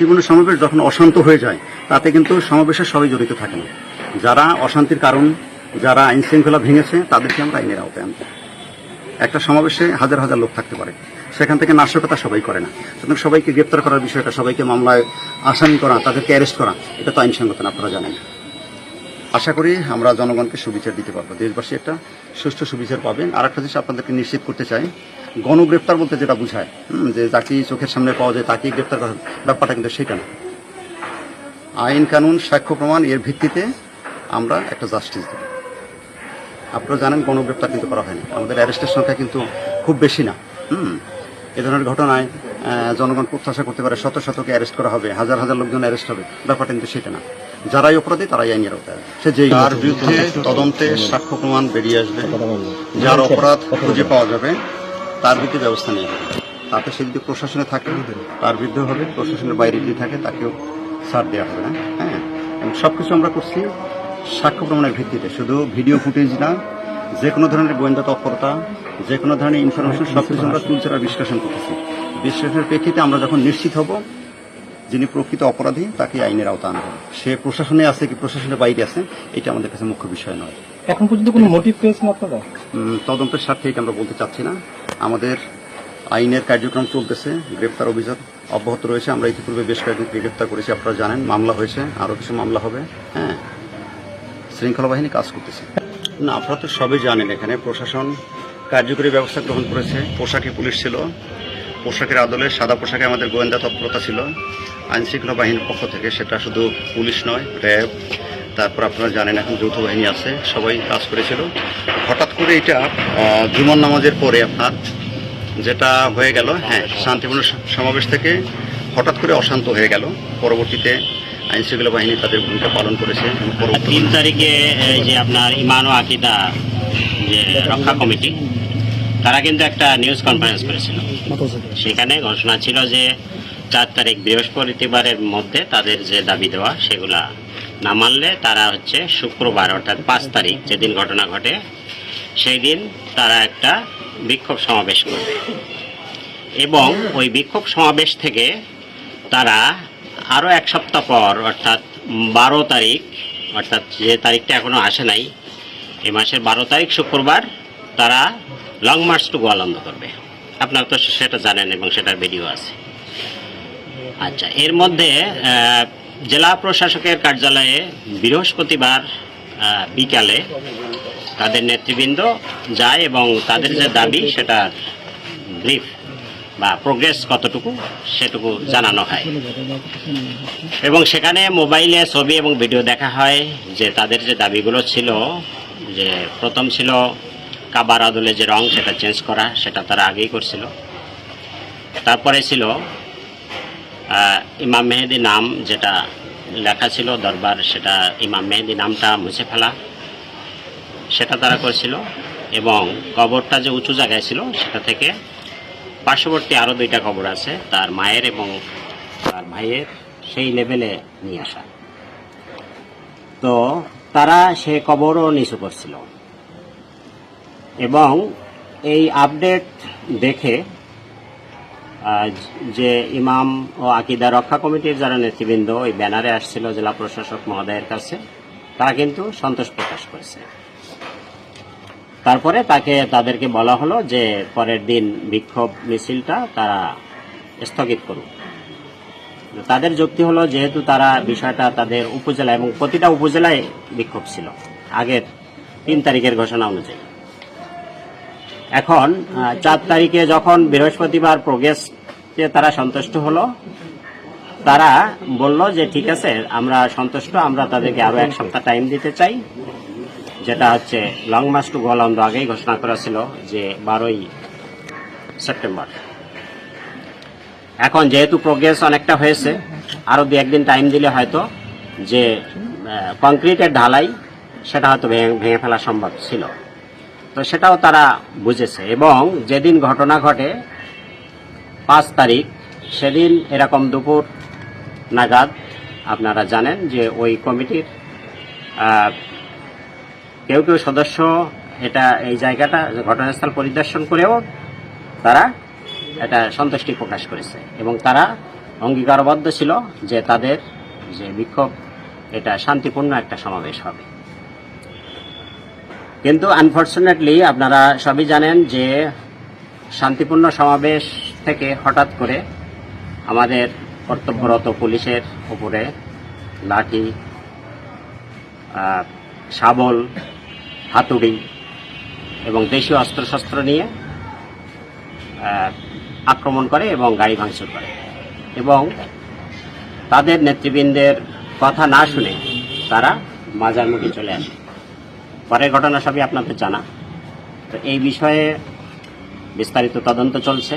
বিভিন্ন সমাবেশ যখন অশান্ত হয়ে যায় তাতে কিন্তু সমাবেশের সবাই জড়িত থাকে না। যারা অশান্তির কারণ, যারা আইন শৃঙ্খলা ভেঙেছে তাদেরকে আমরা আইনের আওতায় আনবো। একটা সমাবেশে হাজার হাজার লোক থাকতে পারে, সেখান থেকে নাশকতা সবাই করে না। সুতরাং সবাইকে গ্রেপ্তার করার বিষয়টা, সবাইকে মামলায় আসামি করা, তাদেরকে অ্যারেস্ট করা, এটা তো আইনসঙ্গত না, আপনারা জানেন। আশা করি আমরা জনগণকে সুবিচার দিতে পারবো, দেশবাসী একটা সুষ্ঠু সুবিচার পাবেন। আর একটা জিনিস আপনাদেরকে নিশ্চিত করতে চাই, গণগ্রেপ্তার বলতে যেটা বোঝায় যে যাকে চোখের সামনে পাওয়া যায় তাকেই গ্রেপ্তার করার ব্যাপারটা কিন্তু সেটা না। আইন কানুন সাক্ষ্য প্রমাণ এর ভিত্তিতে আমরা একটা জাস্টিস দেব। আপনারা জানেন গণগ্রেপ্তার কিন্তু করা হয়নি, আমাদের অ্যারেস্টের সংখ্যা কিন্তু খুব বেশি না। এ ধরনের ঘটনায় জনগণ প্রত্যাশা করতে পারে শত শতকে অ্যারেস্ট করা হবে, হাজার হাজার লোকজন অ্যারেস্ট হবে, ব্যাপারটা কিন্তু সেটা না। যারাই অপরাধী তারাই আইনের আওতায়, সে যেই তার বিরুদ্ধে তদন্তে সাক্ষ্য প্রমাণ বেরিয়ে আসবে, যার অপরাধ খুঁজে পাওয়া যাবে তার বিরুদ্ধে ব্যবস্থা নেওয়া হবে। তাতে সে যদি প্রশাসনে থাকে তার বিরুদ্ধে হবে, প্রশাসনের বাইরে যদি থাকে তাকেও ছাড় দেওয়া হবে না। হ্যাঁ, সবকিছু আমরা করছি সাক্ষ্য প্রমাণের ভিত্তিতে, শুধু ভিডিও ফুটেজ না, যে কোনো ধরনের গোয়েন্দা তৎপরতা, যে কোনো ধরনের ইনফরমেশন সবকিছু আমরা তুলছে আর বিশ্লেষণ করতেছি। বিশ্লেষণের প্রেক্ষিতে আমরা যখন নিশ্চিত হব যিনি প্রকৃত অপরাধী তাকে আইনের আওতা আনবো। সে প্রশাসনে আছে কি প্রশাসনের বাইরে আছে এটা আমাদের কাছে মুখ্য বিষয় নয়। এখন পর্যন্ত কোনো মোটিভ পেয়েছেন আপনারা? তদন্তের স্বার্থে এটা আমরা বলতে চাচ্ছি না। আমাদের আইনের কার্যক্রম চলতেছে, গ্রেপ্তার অভিযান অব্যাহত রয়েছে। আমরা ইতিপূর্বে বেশ কয়েকজনকে গ্রেপ্তার করেছি, আপনারা জানেন। মামলা হয়েছে, আরও কিছু মামলা হবে। হ্যাঁ, শৃঙ্খলা বাহিনী কাজ করতেছে। না, আপনারা তো সবই জানেন এখানে প্রশাসন কার্যকরী ব্যবস্থা গ্রহণ করেছে। পোশাকে পুলিশ ছিল, পোশাকের আদলে সাদা পোশাকে আমাদের গোয়েন্দা তৎপরতা ছিল আইন শৃঙ্খলা বাহিনীর পক্ষ থেকে। সেটা শুধু পুলিশ নয়, র্যাব, তারপর আপনারা জানেন এখন যৌথ বাহিনী আছে, সবাই কাজ করেছিল। হঠাৎ করে এটা জুমার নামাজের পরে আপনার যেটা হয়ে গেল, হ্যাঁ, শান্তিপূর্ণ সমাবেশ থেকে হঠাৎ করে অশান্ত হয়ে গেল। পরবর্তীতে আইন শৃঙ্খলা বাহিনী তাদের ভূমিকা পালন করেছে। 3 তারিখে যে আপনার ইমান ও আকিদা যে রক্ষা কমিটি, তারা কিন্তু একটা নিউজ কনফারেন্স করেছিল। সেখানে ঘোষণা ছিল যে 4 তারিখ বৃহস্পতিবারের মধ্যে তাদের যে দাবি দেওয়া সেগুলা না মানলে তারা শুক্রবার অর্থাৎ 5 তারিখ যেদিন ঘটনা ঘটে সেই দিন তারা একটা বিক্ষোভ সমাবেশ করবে, এবং ওই বিক্ষোভ সমাবেশ থেকে তারা আরও 1 সপ্তাহ পর অর্থাৎ 12 তারিখ, অর্থাৎ যে তারিখটা এখনও আসে নাই, এই মাসের 12 তারিখ শুক্রবার তারা লং মার্চ টু গোয়ালন্দ করবে। আপনারা তো সেটা জানেন এবং সেটার ভিডিও আছে। আচ্ছা, এর মধ্যে জেলা প্রশাসকের কার্যালয়ে বৃহস্পতিবার বিকালে তাদের নেতৃবৃন্দ যায় এবং তাদের যে দাবি সেটার ব্রিফ বা প্রোগ্রেস কতটুকু সেটুকু জানানো হয়, এবং সেখানে মোবাইলে ছবি এবং ভিডিও দেখা হয় যে তাদের যে দাবিগুলো ছিল, যে প্রথম ছিল কাবার আদলে যে রং সেটা চেঞ্জ করা, সেটা তারা আগেই করছিল। তারপরে ছিল ইমাম মেহেদি নাম যেটা লেখা ছিল দরবার, সেটা ইমাম মেহেদি নামটা মুছে ফেলা, সেটা তারা করছিল। এবং কবরটা যে উঁচু জায়গায় ছিল সেটা থেকে পার্শ্ববর্তী আরও 2টা কবর আছে তার মায়ের এবং তার ভাইয়ের, সেই লেভেলে নিয়ে আসা। তো তারা সে কবরও নিচু করছিল, এবং এই আপডেট দেখে যে ইমাম ও আকিদা রক্ষা কমিটির যারা নেতৃবৃন্দ ওই ব্যানারে আসছিল জেলা প্রশাসক মহোদয়ের কাছে, তারা কিন্তু সন্তোষ প্রকাশ করেছে। তারপরে তাদেরকে বলা হলো যে পরের দিন বিক্ষোভ মিছিলটা তারা স্থগিত করুক। তাদের যুক্তি হলো যেহেতু তারা বিষয়টা তাদের উপজেলা এবং প্রতিটা উপজেলায় বিক্ষোভ ছিল আগের 3 তারিখের ঘোষণা অনুযায়ী। এখন 4 তারিখে যখন বৃহস্পতিবার প্রোগ্রেসে তারা সন্তুষ্ট হলো, তারা বলল যে ঠিক আছে, আমরা সন্তুষ্ট, আমরা তাদেরকে আরও 1 সপ্তাহ টাইম দিতে চাই, যেটা লং মার্চ টু গোয়ালন্দ আগেই ঘোষণা করা ছিল যে 12ই সেপ্টেম্বর। এখন যেহেতু প্রোগ্রেস অনেকটা হয়েছে, আরও 2-1 দিন টাইম দিলে হয়তো যে কংক্রিটের ঢালাই সেটা হয়তো ভেঙে ফেলা সম্ভব ছিল। তো সেটাও তারা বুঝেছে, এবং যেদিন ঘটনা ঘটে 5 তারিখ সেদিন এরকম দুপুর নাগাদ আপনারা জানেন যে ওই কমিটির কেউ কেউ সদস্য এই জায়গাটা ঘটনাস্থল পরিদর্শন করেও তারা এটা সন্তুষ্টি প্রকাশ করেছে, এবং তারা অঙ্গীকারবদ্ধ ছিল যে তাদের যে বিক্ষোভ এটা শান্তিপূর্ণ একটা সমাবেশ হবে। কিন্তু আনফরচুনেটলি আপনারা সবই জানেন যে শান্তিপূর্ণ সমাবেশ থেকে হঠাৎ করে আমাদের কর্তব্যরত পুলিশের উপরে লাঠি, শাবল, হাতুড়ি এবং দেশীয় অস্ত্রশস্ত্র নিয়ে আক্রমণ করে এবং গাড়ি ভাঙচুর করে এবং তাদের নেতৃবৃন্দের কথা না শুনে তারা মাজারমুখী চলে আসে। পরের ঘটনা সবই আপনাদের জানা। তো এই বিষয়ে বিস্তারিত তদন্ত চলছে।